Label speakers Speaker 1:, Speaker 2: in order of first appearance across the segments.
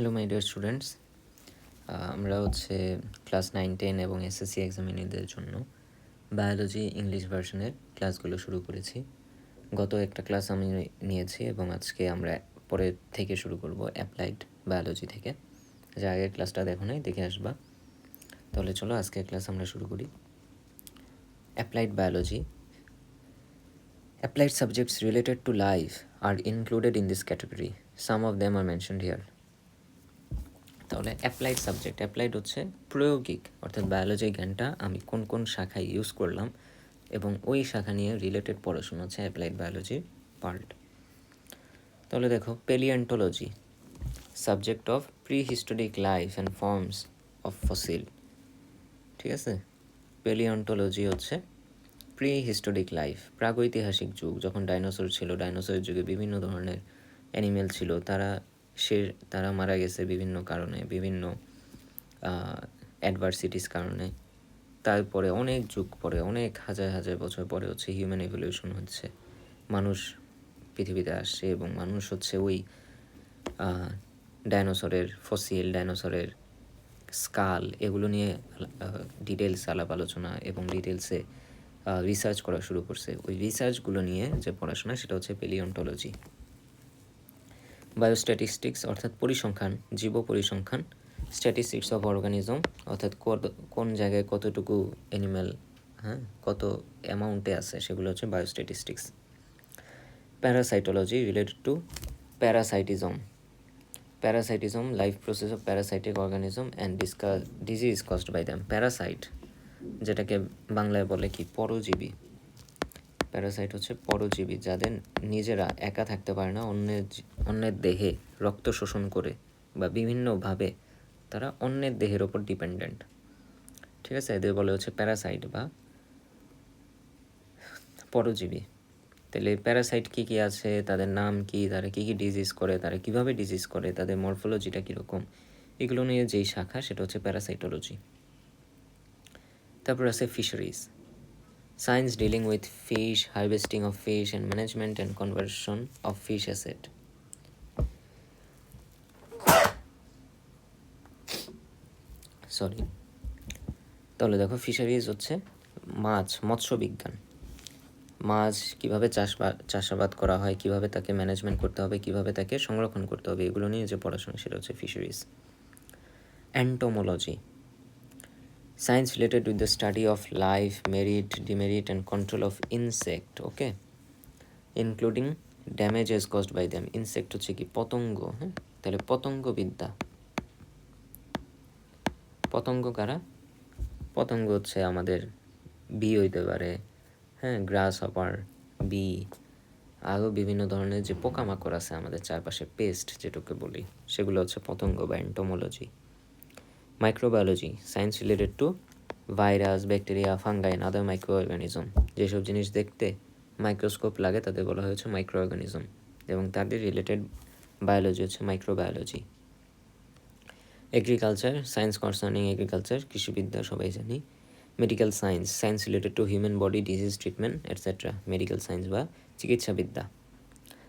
Speaker 1: Hello my dear students, আমরা হচ্ছে class 9, 10 এবং এসএসসি এক্সামিনীদের জন্য বায়োলজি ইংলিশ ভার্সনের ক্লাসগুলো শুরু করেছি। গত একটা ক্লাস আমি নিয়েছি এবং আজকে আমরা পরে থেকে শুরু করব অ্যাপ্লাইড বায়োলজি থেকে। যে আগের ক্লাসটা দেখো নাই, দেখে আসবা। তাহলে চলো আজকে ক্লাস আমরা শুরু করি। Applied biology. Applied subjects related to life are included in this category. Some of them are mentioned here. তাহলে অ্যাপ্লাইড সাবজেক্ট, অ্যাপ্লাইড হচ্ছে প্রায়োগিক, অর্থাৎ বায়োলজির জ্ঞানটা আমি কোন কোন শাখায় ইউজ করলাম এবং ওই শাখা নিয়ে রিলেটেড পড়াশোনা হচ্ছে অ্যাপ্লাইড বায়োলজির পার্ট। তাহলে দেখো, palaeontology, subject of pre historic life and forms of fossil. ঠিক আছে, প্যালিওন্টোলজি হচ্ছে প্রি হিস্টোরিক লাইফ, প্রাগৈতিহাসিক যুগ, যখন ডাইনোসর ছিল, ডাইনোসরের যুগে বিভিন্ন ধরনের অ্যানিমেল ছিল, তারা মারা গেছে বিভিন্ন কারণে, বিভিন্ন অ্যাডভার্সিটিস কারণে। তারপরে অনেক যুগ পরে, অনেক হাজার হাজার বছর পরে হচ্ছে হিউম্যান এভলিউশন হচ্ছে, মানুষ পৃথিবীতে আসছে এবং মানুষ হচ্ছে ওই ডাইনোসরের ফসিল, ডাইনোসরের স্কাল, এগুলো নিয়ে ডিটেলস আলাপ আলোচনা এবং ডিটেলসে রিসার্চ করা শুরু করছে। ওই রিসার্চগুলো নিয়ে যে পড়াশোনা, সেটা হচ্ছে প্যালিওন্টোলজি। বায়োস্ট্যাটিস্টিক্স অর্থাৎ পরিসংখ্যান, জীব পরিসংখ্যান। স্ট্যাটিস্টিক্স অফ অর্গানিজম অর্থাৎ কোন জায়গায় কতটুকু অ্যানিম্যাল কত অ্যামাউন্টে আছে, সেগুলো হচ্ছে biostatistics. Parasitology, related to parasitism. Parasitism, life process of parasitic organism and disease caused by them. Parasite, যেটাকে বাংলায় বলে কি, পরজীবী। প্যারাসাইট হচ্ছে পরজীবী, যাদের নিজেরা একা থাকতে পারে না, অন্যের দেহে রক্ত শোষণ করে বা বিভিন্নভাবে তারা অন্যের দেহের ওপর ডিপেন্ডেন্ট। ঠিক আছে, এদের বলে হচ্ছে প্যারাসাইট বা পরজীবী। তাহলে প্যারাসাইট কী কী আছে, তাদের নাম কি, তারা কী কী ডিজিজ করে, তারা কীভাবে ডিজিজ করে, তাদের মরফোলজিটা কীরকম, এগুলো নিয়ে যেই শাখা, সেটা হচ্ছে প্যারাসাইটোলজি। তারপর আছে fisheries, science dealing with fish, harvesting of fish, and management and conversion of fish asset. তাহলে দেখো, ফিশারিজ হচ্ছে মৎস্য বিজ্ঞান। মাছ কীভাবে চাষাবাদ করা হয়, কীভাবে তাকে ম্যানেজমেন্ট করতে হবে, কীভাবে তাকে সংরক্ষণ করতে হবে, এগুলো নিয়ে যে পড়াশোনা, সেটা হচ্ছে fisheries. Entomology, science related with the study of life, merit, demerit and control of insect, okay, including damages caused by them. Insect হচ্ছে কি, পতঙ্গ। তাহলে পতঙ্গবিদ্যা, পতঙ্গ কারা? পতঙ্গ হচ্ছে আমাদের বি হইতে পারে, গ্রাস হপার, বি, আরও বিভিন্ন ধরনের যে পোকামাকড় আছে আমাদের চারপাশে, পেস্ট যেটাকে বলি, সেগুলো হচ্ছে পতঙ্গ বা entomology. Microbiology, science related two virus, bacteria, fungi and other micro organism. যেসব জিনিস দেখতে মাইক্রোস্কোপ লাগে তাদের বলা হয়েছে মাইক্রো অর্গানিজম, এবং তাদের রিলেটেড বায়োলজি হচ্ছে microbiology. Agriculture, science concerning agriculture, কৃষিবিদ্যা সবাই জানি। Medical science, science related to human body, disease treatment etcetera, medical science বা চিকিৎসাবিদ্যা।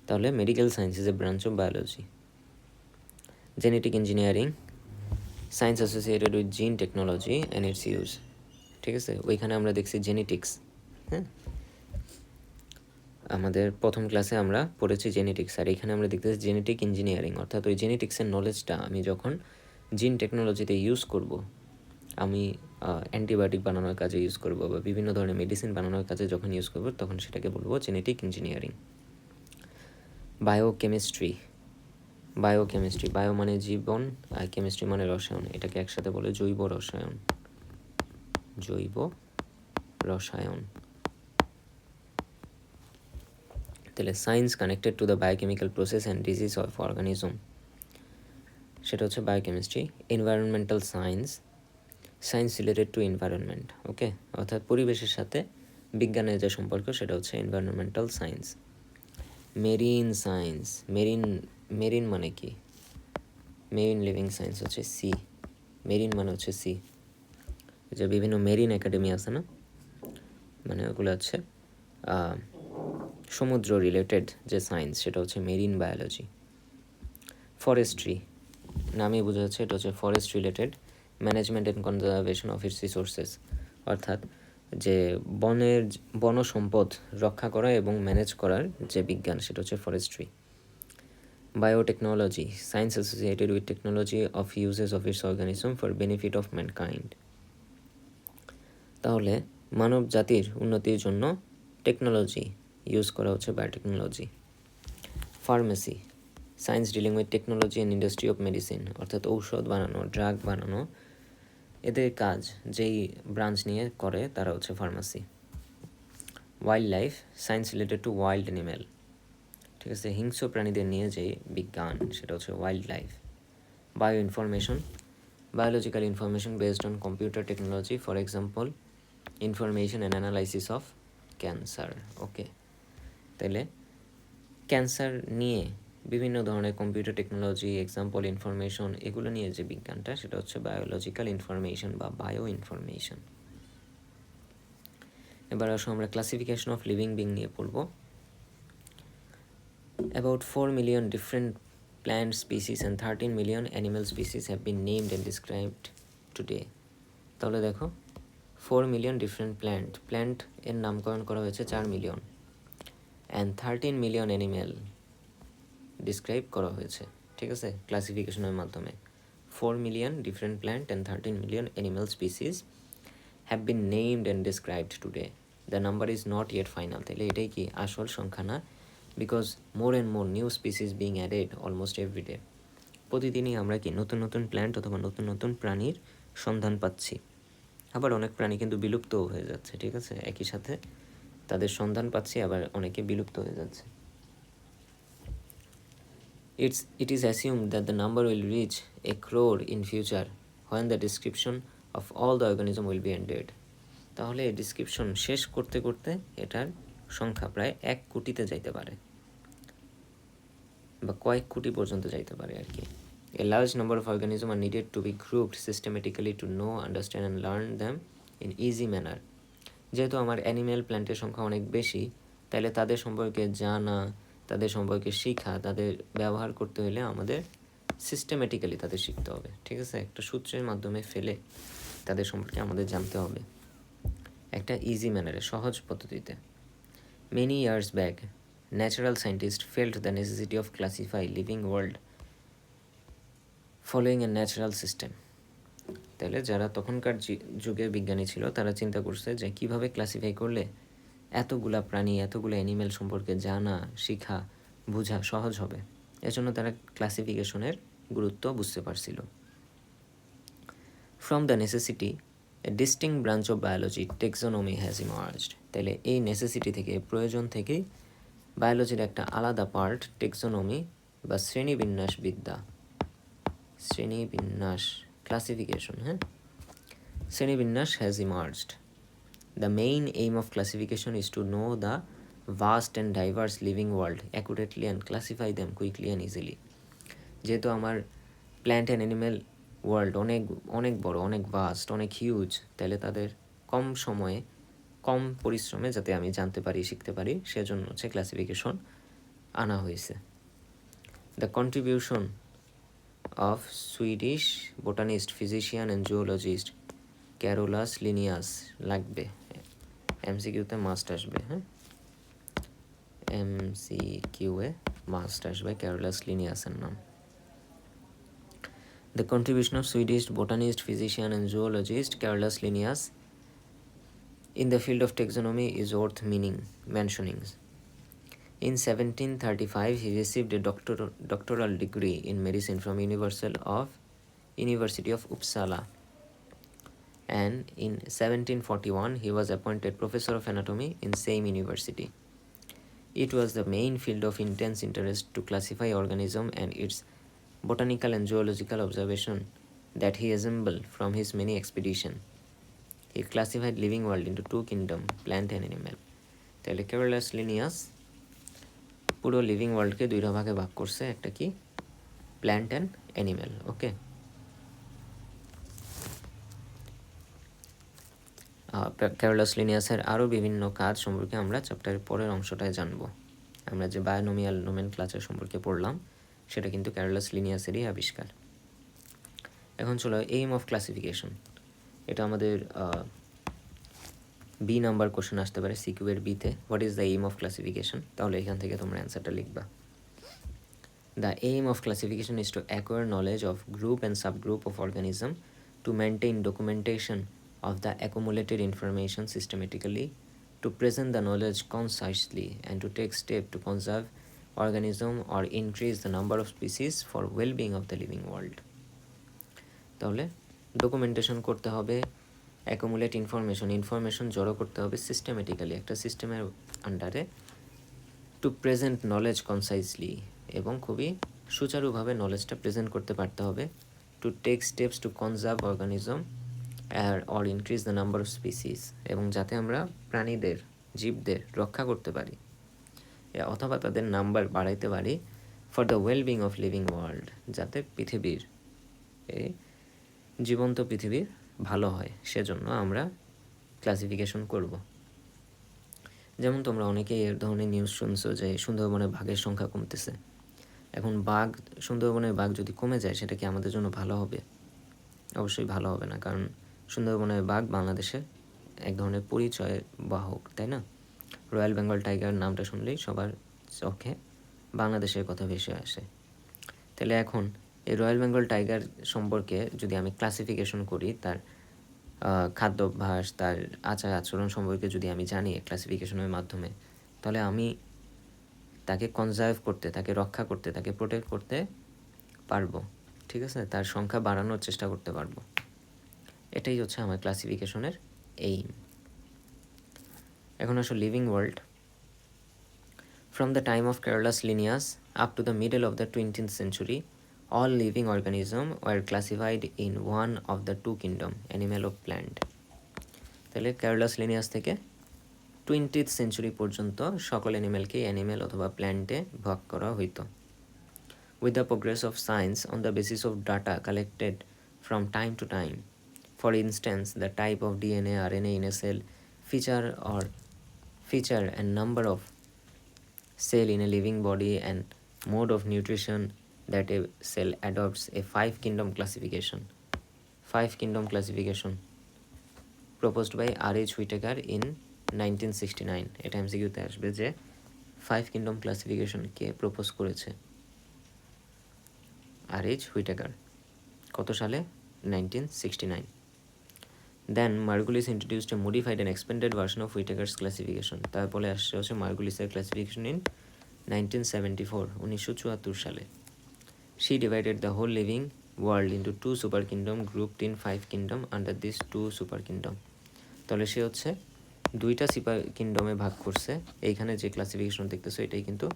Speaker 1: তাহলে medical science is a branch of biology. Genetic engineering, science associated with gene technology and its use. ঠিক আছে, ওইখানে আমরা দেখছি জেনেটিক্স। আমাদের প্রথম ক্লাসে আমরা পড়েছি জেনেটিক্স, আর এখানে আমরা দেখতেছি জেনেটিক ইঞ্জিনিয়ারিং, অর্থাৎ ওই জেনেটিক্সের নলেজটা আমি যখন জিন টেকনোলজিতে ইউজ করব, আমি অ্যান্টিবায়োটিক বানানোর কাজে ইউজ করব বা বিভিন্ন ধরনের মেডিসিন বানানোর কাজে যখন ইউজ করব, তখন সেটাকে বলবো জেনেটিক ইঞ্জিনিয়ারিং। বায়োকেমিস্ট্রি, বায়ো মানে জীবন আর কেমিস্ট্রি মানে রসায়ন, এটাকে একসাথে বলে জৈব রসায়ন। তাহলে science connected to the biochemical process and disease of organism, সেটা হচ্ছে biochemistry. Environmental science, science related to environment, okay, অর্থাৎ পরিবেশের সাথে বিজ্ঞানের যে সম্পর্ক, সেটা হচ্ছে environmental science. Marine science, marine মানে কি, মেরিন লিভিং সায়েন্স হচ্ছে সি, মেরিন মানে হচ্ছে সি। যে বিভিন্ন মেরিন একাডেমি আছে না, মানে ওগুলো হচ্ছে সমুদ্র রিলেটেড যে সায়েন্স, সেটা হচ্ছে মেরিন বায়োলজি। ফরেস্ট্রি, নামেই বোঝা যাচ্ছে এটা হচ্ছে forest related, management and conservation of its resources, অর্থাৎ যে বন সম্পদ রক্ষা করা এবং ম্যানেজ করার যে বিজ্ঞান সেটা হচ্ছে forestry. Biotechnology, science associated with technology of usages of its organism for benefit of mankind. তাহলে মানব জাতির উন্নতির জন্য টেকনোলজি ইউজ করা হচ্ছে biotechnology. Pharmacy, science dealing with technology and industry of medicine, অর্থাৎ ঔষধ বানানো, ড্রাগ বানানো, এদের কাজ যেই ব্রাঞ্চ নিয়ে করে তারা হচ্ছে pharmacy. Wild life, science related two wild animal, ঠিক আছে, হিংস্র প্রাণীদের নিয়ে যে বিজ্ঞান সেটা হচ্ছে wild life. Bio information, biological information based on computer technology, for example information and analysis of cancer. ওকে, তাহলে ক্যান্সার নিয়ে বিভিন্ন ধরনের কম্পিউটার টেকনোলজি, এক্সাম্পল ইনফরমেশন, এগুলো নিয়ে যে বিজ্ঞানটা সেটা হচ্ছে বায়োলজিক্যাল ইনফরমেশন বা বায়ো ইনফরমেশন। এবার আসো আমরা ক্লাসিফিকেশন অফ লিভিং বিং নিয়ে পড়ব। About 4 million different plant species and 13 million animal species have been named and described today. তাহলে দেখো 4 million different প্ল্যান্ট এর নামকরণ করা হয়েছে 4 million, and 13 million animal describe করা হয়েছে, ঠিক আছে, ক্লাসিফিকেশনের মাধ্যমে। 4 million different plant and 13 million animal species have been named and described today. The number is not yet final. তাহলে এটাই কি আসল সংখ্যা না, because more and more new species being added almost every day. প্রতিদিনই আমরা কি নতুন নতুন প্ল্যান্ট অথবা নতুন নতুন প্রাণীর সন্ধান পাচ্ছি। আবার অনেক প্রাণী কিন্তু বিলুপ্তও হয়ে যাচ্ছে, ঠিক আছে, একই সাথে তাদের সন্ধান পাচ্ছি, আবার অনেকে বিলুপ্ত হয়ে যাচ্ছে। It is assumed that the number will reach 1 crore in future when the description of all the organism will be ended. তাহলে এই ডিসক্রিপশন শেষ করতে করতে এটার সংখ্যা প্রায় 1 কোটিতে যাইতে পারে, বা কয়েক কোটি পর্যন্ত যাইতে পারে আর কি। A large number of organisms are needed to be grouped systematically to know, understand and learn them in easy manner. যেহেতু আমার অ্যানিম্যাল প্ল্যান্টের সংখ্যা অনেক বেশি, তাহলে তাদের সম্পর্কে জানা, তাদের সম্পর্কে শেখা, তাদের ব্যবহার করতে হলে আমাদের সিস্টেমেটিক্যালি তাদের শিখতে হবে, ঠিক আছে, একটা সূত্রের মাধ্যমে ফেলে তাদের সম্পর্কে আমাদের জানতে হবে একটা ইজি ম্যানারে, সহজ পদ্ধতিতে। Many years back, natural scientists felt the necessity of classify living world following a natural system. তাহলে যারা তখনকার যুগের বিজ্ঞানী ছিল তারা চিন্তা করছে যে কিভাবে ক্লাসিফাই করলে এতগুলা প্রাণী, এতগুলো অ্যানিমেল সম্পর্কে জানা, শেখা, বোঝা সহজ হবে। এজন্য তারা ক্লাসিফিকেশনের গুরুত্ব বুঝতে পারছিল। From the necessity, a distinct branch of biology, taxonomy has emerged. তাহলে এই নেসেসিটি থেকে, প্রয়োজন থেকেই বায়োলজির একটা আলাদা পার্ট টেক্সোনমি বা শ্রেণীবিন্যাস বিদ্যা, শ্রেণীবিন্যাস ক্লাসিফিকেশন, হ্যাঁ, শ্রেণীবিন্যাস has emerged. The main aim of classification is to know the vast and diverse living world accurately and classify them quickly and easily. যেহেতু আমার প্ল্যান্ট অ্যান্ড অ্যানিম্যাল ওয়ার্ল্ড অনেক অনেক বড়, অনেক ভাস্ট, অনেক হিউজ, তাহলে তাদের কম সময়ে কম পরিশ্রমে যাতে আমি জানতে পারি, শিখতে পারি, সেজন্য হচ্ছে ক্লাসিফিকেশন আনা হয়েছে। The contribution of Swedish botanist, physician and zoologist Carolus Linnaeus, লাগবে এমসিকিউতে মাস্ট আসবে, হ্যাঁ, এমসিকিউয়ে মাস্ট আসবে ক্যারোলাস লিনিয়াসের নাম। The contribution of Swedish botanist, physician and zoologist Carolus Linnaeus in the field of taxonomy is worth mentioning. In 1735, he received a doctoral degree in medicine from University of Uppsala, and in 1741 he was appointed professor of anatomy in same university. It was the main field of intense interest to classify organism and its botanical and zoological observation that he assembled from his many expeditions. He classified living world into 2 kingdoms, plant and animal. তাহলে Carolus Linnaeus পুরো living ওয়ার্ল্ডকে 2 ভাগে ভাগ করছে, একটা কি plant and animal. Okay, Carolus লিনিয়াসের আরও বিভিন্ন কাজ সম্পর্কে আমরা চ্যাপ্টারের পরের অংশটায় জানবো। আমরা যে বায়োনোমিয়াল নোমেনক্লেচার সম্পর্কে পড়লাম সেটা কিন্তু ক্যারোলাস লিনিয়াসেরই আবিষ্কার। এখন চলো এইম অফ ক্লাসিফিকেশন, এটা আমাদের বি নাম্বার কোশ্চেন আসতে পারে সিকিউ এর বিতে। What is the aim of classification, তাহলে এখান থেকে তোমরা অ্যান্সারটা লিখবা। The aim of classification is to acquire knowledge of group and subgroup of organism, to maintain documentation of the accumulated information systematically, to present the knowledge concisely, and to take steps to conserve organism or increase the number of species for well-being of the living world. তাহলে documentation করতে হবে, accumulate information জড়ো করতে হবে systematically, একটা সিস্টেমের আন্ডারে, two present knowledge কনসাইজলি, এবং খুবই সুচারুভাবে নলেজটা প্রেজেন্ট করতে পারতে হবে, to take steps to conserve organism or increase the number of species, এবং যাতে আমরা প্রাণীদের জীবদের রক্ষা করতে পারি অথবা তাদের নাম্বার বাড়াইতে পারি, for the wellbeing of living world, যাতে পৃথিবীর এই জীবন্ত পৃথিবীর ভালো হয়, সেজন্য আমরা ক্লাসিফিকেশন করব। যেমন তোমরা অনেকেই এর ধরনের নিউজ শুনছো যে সুন্দরবনে বাঘের সংখ্যা কমতেছে। এখন সুন্দরবনের বাঘ যদি কমে যায় সেটা কি আমাদের জন্য ভালো হবে? অবশ্যই ভালো হবে না, কারণ সুন্দরবনের বাঘ বাংলাদেশের এক ধরনের পরিচয়ের বাহক, তাই না? রয়্যাল বেঙ্গল টাইগার নামটা শুনলেই সবার চোখে বাংলাদেশের কথা ভেসে আসে। তাহলে এখন এই রয়্যাল বেঙ্গল টাইগার সম্পর্কে যদি আমি ক্লাসিফিকেশন করি, তার খাদ্যাভ্যাস, তার আচার আচরণ সম্পর্কে যদি আমি জানি ক্লাসিফিকেশনের মাধ্যমে, তাহলে আমি তাকে কনজার্ভ করতে, তাকে রক্ষা করতে, তাকে প্রোটেক্ট করতে পারবো, ঠিক আছে? তার সংখ্যা বাড়ানোর চেষ্টা করতে পারবো। এটাই হচ্ছে আমার ক্লাসিফিকেশনের এইম। এখন আসো living world. From the time of Kerala's Linnaeus up to the middle of the 20th century, all living organisms were classified in one of the two kingdoms, animal or plant. তাহলে Kerala's Linnaeus থেকে 20th century পর্যন্ত সকল অ্যানিমেলকে animal অথবা প্ল্যান্টে ভাগ করা হইতো। With the progress of science on the basis of data collected from time to time, for instance, the type of DNA, RNA in a cell, feature and number of cell in a living body, and mode of nutrition that a cell adopts, a five kingdom classification proposed by R.H. Whittaker in 1969. এটা এমসিকিউতে আসবে যে 5 kingdom classification কে propose করেছে? R.H. Whittaker। কত সালে? 1969। Then Margulis introduced a modified and expanded version of Whittaker's classification. তারপরে আসছে হচ্ছে মার্গুলিসের ক্লাসিফিকেশন ইন 1974, 1974 সালে। She divided the whole living world into two super kingdom grouped in 5 kingdom under these two super kingdom. তাহলে সে হচ্ছে 2টা super কিংডমে ভাগ করছে। এইখানে যে ক্লাসিফিকেশন দেখতেছো এটাই কিন্তু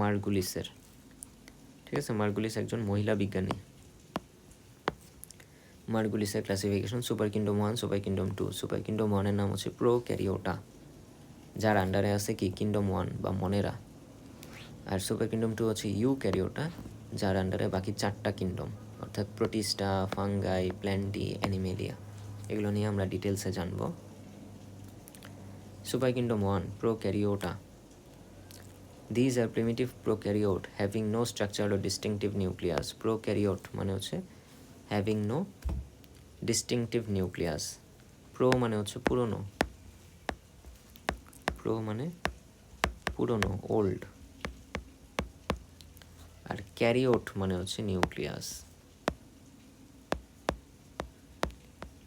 Speaker 1: মার্গুলিসের, ঠিক আছে? মার্গুলিস একজন মহিলা বিজ্ঞানী। মার্গুলিসের classification super kingdom 1, super kingdom 2। Super kingdom 1 এর নাম হচ্ছে প্রোক্যারিওটা, যার আন্ডারে আছে কি কিংডম 1 বা মনেরা। আর সুপার কিংডম 2 হচ্ছে ইউক্যারিওটা, যার আন্ডারে বাকি 4টা কিংডম, অর্থাৎ প্রোটিস্টা, ফাঙ্গাই, প্ল্যান্টি, অ্যানিমেলিয়া। এগুলো নিয়ে আমরা ডিটেলসে জানবো। Super kingdom 1, prokaryota. These are primitive prokaryote having no structure or distinctive nucleus. Prokaryote মানে হচ্ছে having no distinctive nucleus. Pro মানে হচ্ছে পুরনো, pro মানে পুরনো, old, আর ক্যারিওট মানে হচ্ছে নিউক্লিয়াস।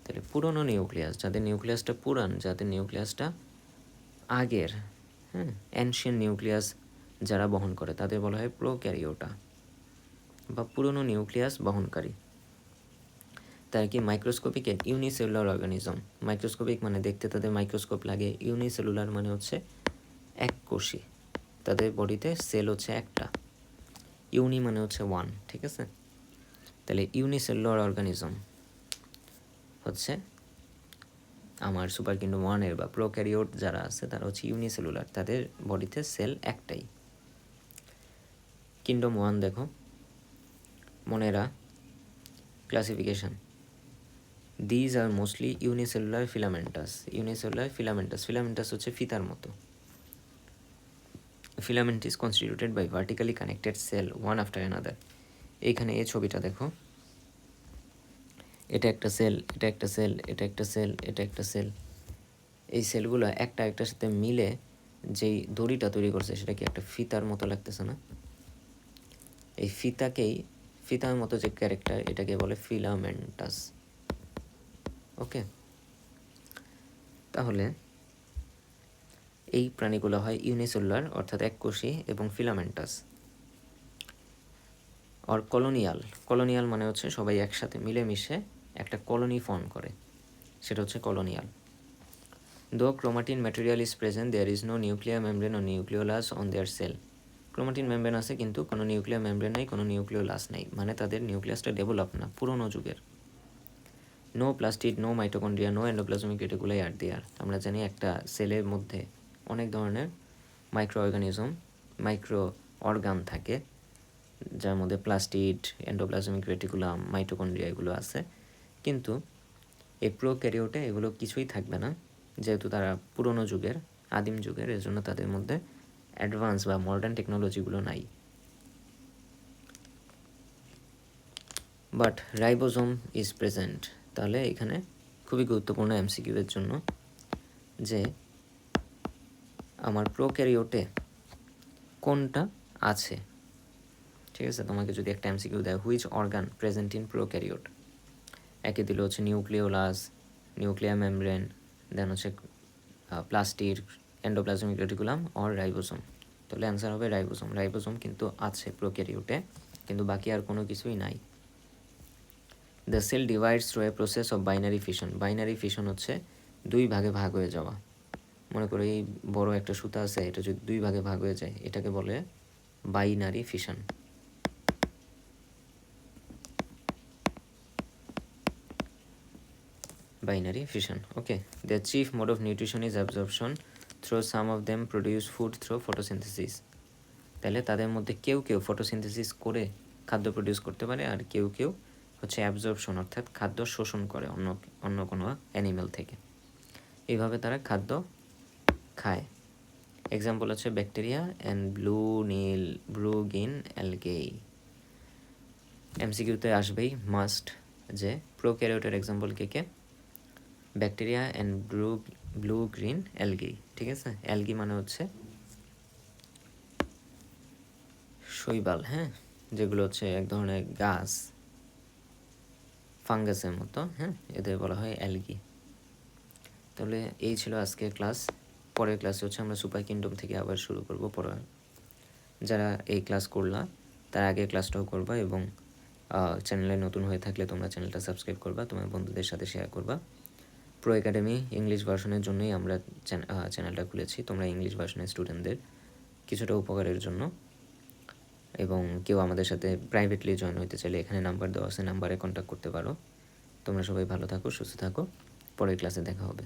Speaker 1: তাহলে পুরনো নিউক্লিয়াস, যাদের নিউক্লিয়াসটা পুরান, যাদের নিউক্লিয়াসটা আগের, হ্যাঁ, অ্যানশিয়েন্ট নিউক্লিয়াস যারা বহন করে তাদের বলা হয় প্রোক্যারিওটা বা পুরনো নিউক্লিয়াস বহনকারী। তার কি microscopic and unicellular organism. Microscopic মানে দেখতে তাদের মাইক্রোস্কোপ লাগে, ইউনিসেলুলার মানে হচ্ছে এককোষী, তাদের বডিতে সেল হচ্ছে একটা, ইউনি মানে হচ্ছে 1, ঠিক আছে? তাহলে ইউনিসেলুলার অর্গানিজম হচ্ছে আমার সুপার কিংডম 1 বা প্রোক্যারিওট যারা আছে তারা হচ্ছে ইউনিসেলুলার, তাদের বডিতে সেল একটাই। কিংডম 1 দেখো, Monera classification. These are mostly unicellular filamentous. Filamentous হচ্ছে ফিতার মতো। Filament is constituted by vertically connected cell one after another. এইখানে এই ছবিটা দেখো, এটা একটা সেল, এটা একটা সেল, এটা একটা সেল, এটা একটা সেল। এই সেলগুলো একটা একটার সাথে মিলে যেই দড়িটা তৈরি করছে সেটা কি একটা ফিতার মতো লাগতেছে না? এই ফিতার মতো যে ক্যারেক্টার এটাকে বলে ফিলামেন্টাস। ওকে, তাহলে এই প্রাণীগুলো হয় ইউনিসেলুলার অর্থাৎ এককোষী এবং ফিলামেন্টাস। আর কলোনিয়াল মানে হচ্ছে সবাই একসাথে মিলেমিশে একটা কলোনি ফর্ম করে, সেটা হচ্ছে colonial. Though chromatin material is present, there is no nuclear membrane ও nucleolus on their cell. Chromatin membrane আছে কিন্তু কোনো নিউক্লিয়ার মেমব্রেন নেই, কোনো নিউক্লিওলাস নেই, মানে তাদের নিউক্লিয়াসটা ডেভেলপ না, পুরনো যুগের। No plastid, no mitochondria, no endoplasmic reticuli are there. আমরা জানি একটা সেলের মধ্যে অনেক ধরনের মাইক্রো অর্গান থাকে, যার মধ্যে প্লাস্টিড, এন্ডোপ্লাজমিক রেটিকুলাম, মাইটোকন্ড্রিয়া এগুলো আছে, কিন্তু এই প্রোক্যারিওটে এগুলো কিছুই থাকবে না, যেহেতু তারা পুরনো যুগের, আদিম যুগের, এর জন্য তাদের মধ্যে অ্যাডভান্স বা মডার্ন টেকনোলজিগুলো নাই। But ribosome is present. তাহলে এখানে খুবই গুরুত্বপূর্ণ এমসিকিউ এর জন্য যে আমার প্রোক্যারিওটে কোনটা আছে। ঠিক আছে, তোমাকে যদি একটা এমসিকিউ দেয় which organ present in prokaryote, একে দিল হচ্ছে নিউক্লিওলাস, নিউক্লিয়ার মেমব্রেন, দেন হচ্ছে plastid, endoplasmic reticulum or ribosome. তাহলে অ্যান্সার হবে রাইবোসোম। রাইবোসোম কিন্তু আছে প্রোক্যারিওটে, কিন্তু বাকি আর কোনো কিছুই নাই। The cell divides through a process of binary fission. Binary fission হচ্ছে দুই ভাগে ভাগ হয়ে যাওয়া। মনে করো এই বড় একটা সুতা আছে, এটা যদি দুই ভাগে ভাগ হয়ে যায় এটাকে বলে binary fission. Binary fission. Okay, their chief mode of nutrition is absorption, through some of them produce food through photosynthesis. তাহলে তাদের মধ্যে কেউ কেউ ফটোসিনথেসিস করে খাদ্য প্রডিউস করতে পারে, আর কেউ কেউ হচ্ছে অ্যাবজর্পশন অর্থাৎ খাদ্য শোষণ করে অন্য কোনো অ্যানিমেল থেকে। এইভাবে তারা খাদ্য খায়। এক্সাম্পল হচ্ছে ব্যাকটেরিয়া অ্যান্ড ব্রুগিন অ্যালগেই। এমসিকিউতে আসবেই মাস্ট যে প্রোক্যারিওটের এক্সাম্পল কে? Bacteria and blue green algae. ঠিক আছে, অ্যালগি মানে হচ্ছে শৈবাল, হ্যাঁ, যেগুলো হচ্ছে এক ধরনের গাছ, ফাঙ্গাসের মতো, হ্যাঁ, এদের বলা হয় অ্যালগি। তাহলে এই ছিল আজকের ক্লাস। পরের ক্লাসে হচ্ছে আমরা সুপার কিংডম থেকে আবার শুরু করব পড়া। যারা এই ক্লাস করলা তার আগের ক্লাসটাও করবা, এবং চ্যানেলে নতুন হয়ে থাকলে তোমরা চ্যানেলটা সাবস্ক্রাইব করবা, তোমার বন্ধুদের সাথে শেয়ার করবা। প্রো একাডেমি ইংলিশ ভার্সনের জন্যই আমরা চ্যানেলটা খুলেছি, তোমরা ইংলিশ ভার্সনের স্টুডেন্টদের কিছুটা উপকারের জন্য। এবং কেউ আমাদের সাথে প্রাইভেটলি জয়েন হতে চাইলে এখানে নাম্বার দেওয়া আছে, নাম্বারে কন্ট্যাক্ট করতে পারো। তোমরা সবাই ভালো থাকো, সুস্থ থাকো, পরের ক্লাসে দেখা হবে।